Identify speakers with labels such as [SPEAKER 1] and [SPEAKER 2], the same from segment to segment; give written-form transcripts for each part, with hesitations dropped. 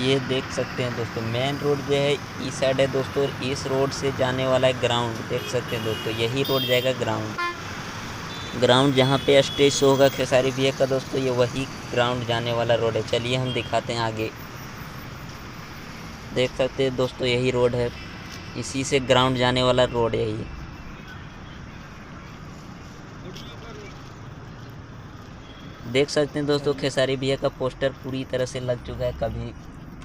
[SPEAKER 1] ये देख सकते हैं दोस्तों, मेन रोड जो है इस साइड है दोस्तों, और इस रोड से जाने वाला है ग्राउंड। देख सकते हैं दोस्तों, यही रोड जाएगा ग्राउंड जहाँ पे स्टेज शो होगा खेसारी भैया का दोस्तों, ये वही ग्राउंड जाने वाला रोड है। चलिए हम दिखाते हैं आगे। देख सकते हैं दोस्तों, यही रोड है, इसी से ग्राउंड जाने वाला रोड यही है। देख सकते हैं दोस्तों, खेसारी भैया का पोस्टर पूरी तरह से लग चुका है, कभी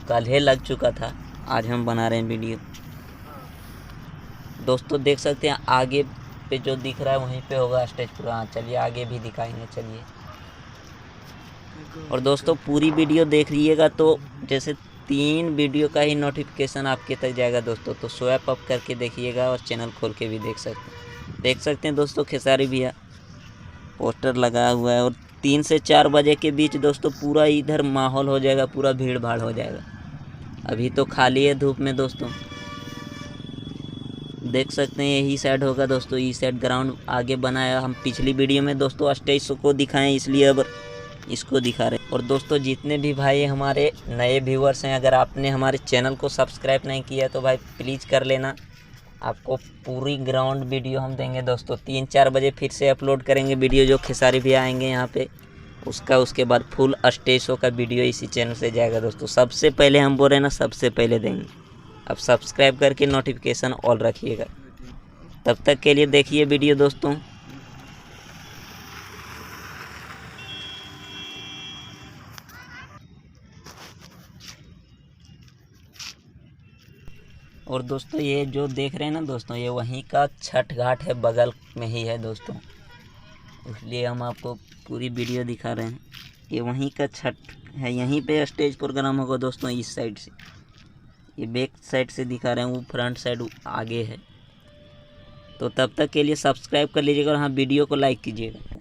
[SPEAKER 1] कल ही लग चुका था, आज हम बना रहे हैं वीडियो दोस्तों। देख सकते हैं आगे पे जो दिख रहा है वहीं पे होगा स्टेज पूरा। हाँ चलिए आगे भी दिखाएंगे, चलिए। और दोस्तों पूरी वीडियो देख लीजिएगा तो जैसे 3 वीडियो का ही नोटिफिकेशन आपके तक जाएगा दोस्तों, तो स्वैप अप करके देखिएगा और चैनल खोल के भी देख सकते हैं दोस्तों, खेसारी भैया पोस्टर लगा हुआ है। और 3 से 4 बजे के बीच दोस्तों पूरा इधर माहौल हो जाएगा, पूरा भीड़ भाड़ हो जाएगा। अभी तो खाली है धूप में दोस्तों। देख सकते हैं यही साइड होगा दोस्तों, इस साइड ग्राउंड आगे बनाया। हम पिछली वीडियो में दोस्तों स्टेज को दिखाएं, इसलिए अब इसको दिखा रहे हैं। और दोस्तों जितने भी भाई हमारे नए व्यूअर्स हैं, अगर आपने हमारे चैनल को सब्सक्राइब नहीं किया तो भाई प्लीज़ कर लेना। आपको पूरी ग्राउंड वीडियो हम देंगे दोस्तों। 3-4 बजे फिर से अपलोड करेंगे वीडियो, जो खेसारी भी आएंगे यहाँ पे उसके बाद फुल स्टेज शो का वीडियो इसी चैनल से जाएगा दोस्तों। सबसे पहले हम बोल रहे हैं ना, सबसे पहले देंगे। अब सब्सक्राइब करके नोटिफिकेशन ऑल रखिएगा। तब तक के लिए देखिए वीडियो दोस्तों। और दोस्तों ये जो देख रहे हैं ना दोस्तों, ये वहीं का छठ घाट है, बगल में ही है दोस्तों, इसलिए हम आपको पूरी वीडियो दिखा रहे हैं। ये वहीं का छठ है, यहीं पे स्टेज प्रोग्राम होगा दोस्तों। इस साइड से, ये बैक साइड से दिखा रहे हैं, वो फ्रंट साइड आगे है। तो तब तक के लिए सब्सक्राइब कर लीजिएगा और हाँ वीडियो को लाइक कीजिएगा।